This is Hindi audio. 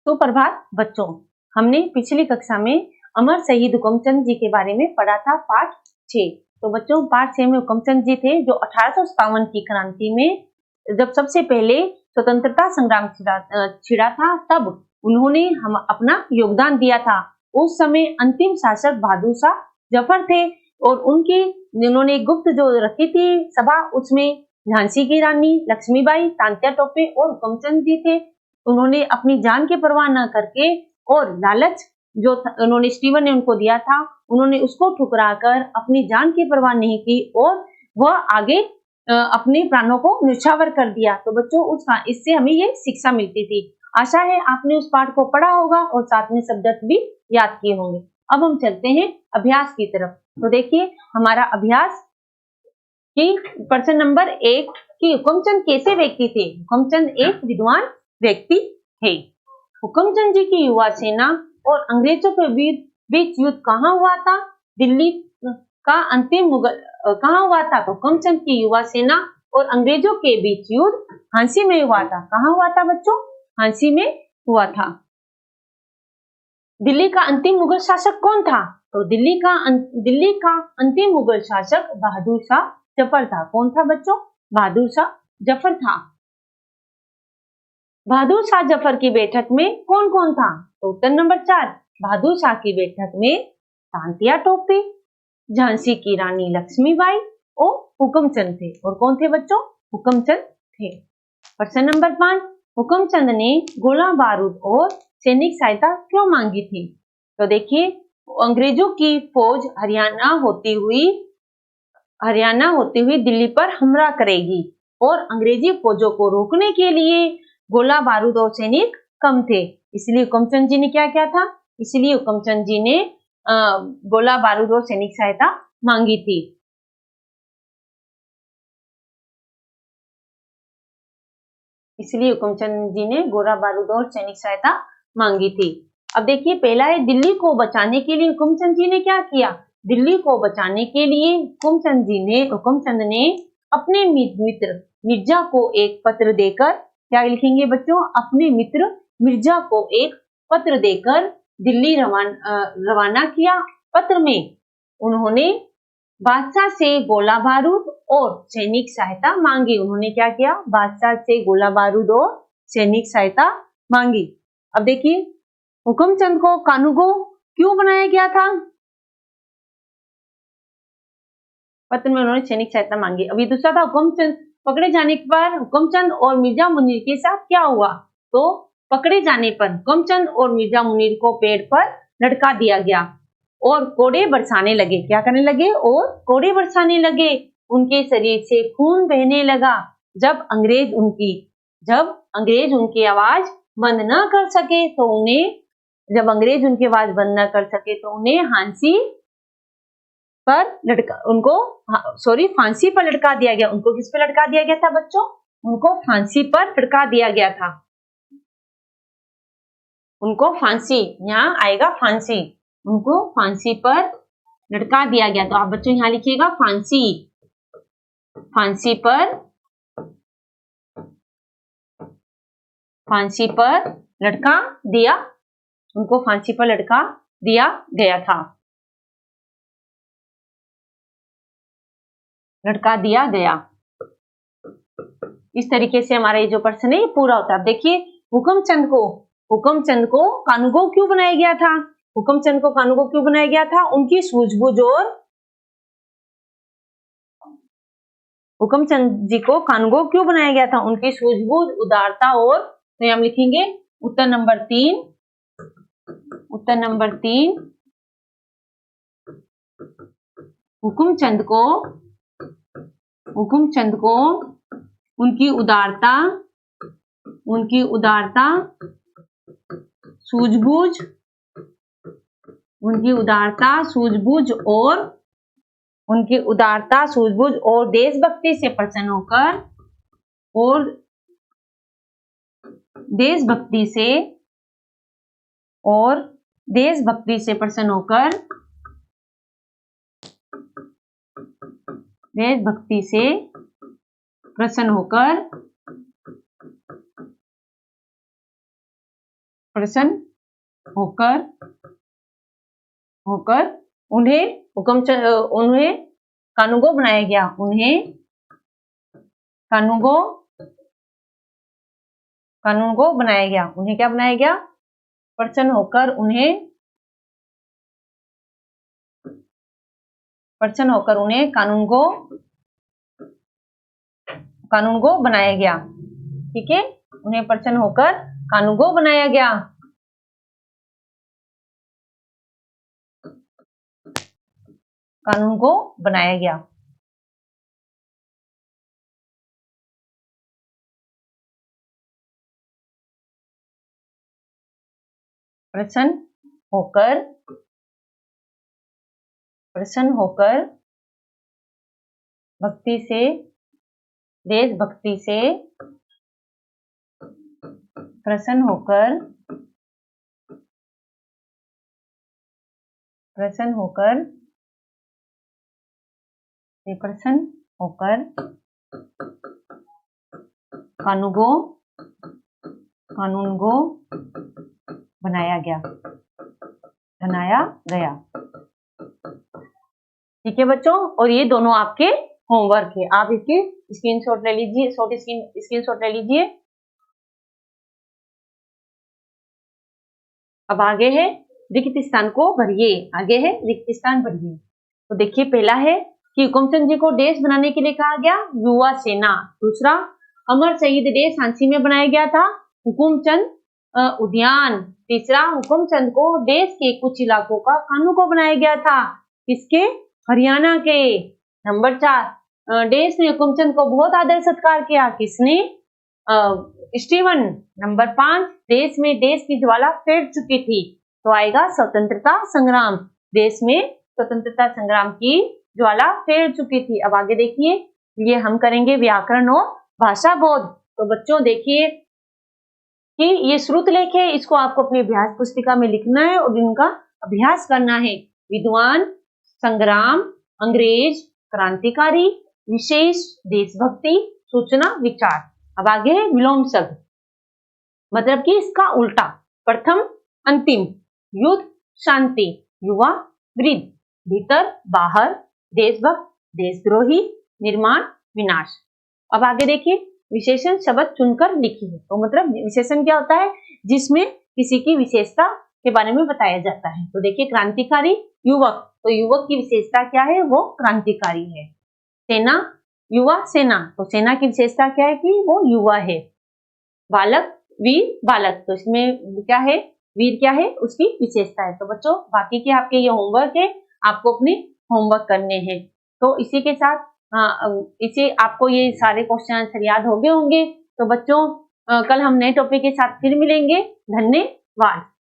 सुप्रभात बच्चों, हमने पिछली कक्षा में अमर शहीद हुकुमचंद जी के बारे में पढ़ा था पाठ 6। तो बच्चों पाठ 6 में हुकुमचंद जी थे जो 1857 की क्रांति में जब सबसे पहले स्वतंत्रता संग्राम छिड़ा था तब उन्होंने हम अपना योगदान दिया था। उस समय अंतिम शासक बहादुर शाह जफर थे और उन्होंने गुप्त जो रखी थी सभा, उसमें झांसी की रानी लक्ष्मीबाई, तांत्या टोपे और हुकुमचंद जी थे। उन्होंने अपनी जान की परवाह न करके और लालच जो उन्होंने स्टीवन ने उनको दिया था, उन्होंने उसको ठुकराकर अपनी जान की परवाह नहीं की और वह आगे अपने प्राणों को न्यौछावर कर दिया। तो बच्चों इससे हमें ये शिक्षा मिलती थी। आशा है आपने उस पाठ को पढ़ा होगा और साथ में शब्द भी याद किए होंगे। अब हम चलते हैं अभ्यास की तरफ। तो देखिए हमारा अभ्यास की प्रश्न नंबर 1 कि हुकुमचंद कैसे व्यक्ति थे। हुकुमचंद एक विद्वान व्यक्ति थे। हुकुमचंद जी की युवा सेना और अंग्रेजों के बीच युद्ध कहाँ हुआ था? दिल्ली का अंतिम मुगल कहाँ हुआ था? तो हुकुमचंद की युवा सेना और अंग्रेजों के बीच युद्ध झांसी में हुआ था। कहाँ हुआ था बच्चों? झांसी में हुआ था। दिल्ली का अंतिम मुगल शासक कौन था? तो दिल्ली का अंतिम मुगल शासक बहादुर शाह जफर था। कौन था बच्चों? बहादुर शाह जफर था। बहादुर शाह जफर की बैठक में कौन कौन था? तो उत्तर नंबर 4, बहादुर शाह की बैठक में तांत्या टोपे, झांसी की रानी लक्ष्मीबाई और हुकुमचंद थे। और कौन थे बच्चों? हुकुमचंद थे। प्रश्न नंबर 5, हुकुमचंद ने गोला बारूद और सैनिक सहायता क्यों मांगी थी? तो देखिए अंग्रेजों की फौज हरियाणा होती हुई दिल्ली पर हमला करेगी और अंग्रेजी फौजों को रोकने के लिए गोला बारूद और सैनिक कम थे। इसलिए हुकुमचंद जी ने क्या किया था? इसलिए हुकुमचंद जी ने गोला बारूद और सैनिक सहायता मांगी थी। इसलिए हुकुमचंद जी ने गोला बारूद और सैनिक सहायता मांगी थी। अब देखिए पहला है दिल्ली को बचाने के लिए हुकुमचंद जी ने क्या किया? दिल्ली को बचाने के लिए हुकुमचंद ने अपने मित्र मिर्जा को एक पत्र देकर, क्या लिखेंगे बच्चों? अपने मित्र मिर्जा को एक पत्र देकर दिल्ली रवाना किया। पत्र में उन्होंने बादशाह से गोला बारूद और सैनिक सहायता मांगी। उन्होंने क्या किया? बादशाह से गोला बारूद और सैनिक सहायता मांगी। अब देखिए हुकुमचंद को कानूगो क्यों बनाया गया था? पत्र में उन्होंने सैनिक सहायता मांगी। अभी दूसरा था हुकुमचंद पकड़े जाने पर हुकुमचंद और मिर्जा मुनीर के साथ क्या हुआ? तो पकड़े जाने पर हुकुमचंद और मिर्जा मुनीर को पेड़ पर लटका दिया गया और कोड़े बरसाने लगे। क्या करने लगे? और कोड़े बरसाने लगे। उनके शरीर से खून बहने लगा। जब अंग्रेज उनकी आवाज बंद न कर सके तो उन्हें फांसी पर लटका दिया गया। उनको किस पे लटका दिया गया था बच्चों? उनको फांसी पर लटका दिया गया था। उनको फांसी, यहाँ आएगा फांसी, उनको फांसी पर लटका दिया गया। तो आप बच्चों यहाँ लिखिएगा फांसी, फांसी पर लटका दिया, उनको फांसी पर लटका दिया गया था, लटका दिया गया। इस तरीके से हमारा ये जो प्रश्न है ये पूरा होता है। देखिए हुकुमचंद को कानूगो क्यों बनाया गया था? हुकुमचंद को कानूगो क्यों बनाया गया था? उनकी सूझबूझ और हुकुमचंद जी को कानूगो क्यों बनाया गया था? उनकी सूझबूझ, उदारता और, तो हम लिखेंगे उत्तर नंबर 3, हुकुमचंद को उनकी उदारता, सूझबूझ और देशभक्ति से प्रसन्न प्रसन्न होकर उन्हें कानूगो बनाया गया। उन्हें कानूगो बनाया गया। उन्हें क्या बनाया गया? प्रसन्न होकर उन्हें कानूनगो बनाया गया। ठीक है, उन्हें प्रसन्न होकर कानूनगो बनाया गया। कानूनगो बनाया गया। प्रसन्न होकर भक्ति से, देशभक्ति से, प्रसन्न होकर कानूनगो बनाया गया। ठीक है बच्चों, और ये दोनों आपके होमवर्क है। आप इसकी स्क्रीनशॉट ले लीजिए, स्क्रीनशॉट ले लीजिए। अब आगे है रिक्त स्थान को भरिए। आगे है रिक्त स्थान भरिए। तो देखिए, पहला है कि हुकुमचंद जी को देश बनाने के लिए कहा गया युवा सेना। दूसरा, अमर शहीद देश झांसी में बनाया गया था हुकुमचंद उद्यान। तीसरा, हुकुमचंद को देश के कुछ इलाकों का कानूनगो बनाया गया था। किसके? हरियाणा के। नंबर 4, देश ने हुकुमचंद को बहुत आदर सत्कार किया। किसने? स्टीवन। नंबर 5, देश में देश की ज्वाला फैल चुकी थी। तो आएगा स्वतंत्रता संग्राम। देश में स्वतंत्रता संग्राम की ज्वाला फैल चुकी थी। अब आगे देखिए, ये हम करेंगे व्याकरण और भाषा बोध। तो बच्चों देखिए कि ये श्रुत लेख है, इसको आपको अपनी अभ्यास पुस्तिका में लिखना है और इनका अभ्यास करना है। विद्वान, संग्राम, अंग्रेज, क्रांतिकारी, विशेष, देशभक्ति, सूचना, विचार। अब आगे है विलोम शब्द, मतलब कि इसका उल्टा। प्रथम, अंतिम, युद्ध, शांति, युवा, वृद्ध, भीतर, बाहर, देशभक्त, देशद्रोही, निर्माण, विनाश। अब आगे देखिए, विशेषण शब्द चुनकर लिखिए। तो मतलब विशेषण क्या होता है? जिसमें किसी की विशेषता के बारे में बताया जाता है। तो देखिए, क्रांतिकारी, युवक। तो युवक की विशेषता क्या है? वो क्रांतिकारी है। सेना, युवा, सेना। तो सेना की विशेषता क्या है? कि वो युवा है। बालक, वीर, बालक। तो इसमें क्या है? वीर क्या है? उसकी विशेषता है। तो बच्चों, बाकी के आपके ये होमवर्क है, आपको अपने होमवर्क करने हैं। तो इसी के साथ इसे आपको ये सारे क्वेश्चन आंसर याद हो गए होंगे। तो बच्चों, कल हम नए टॉपिक के साथ फिर मिलेंगे। धन्यवाद।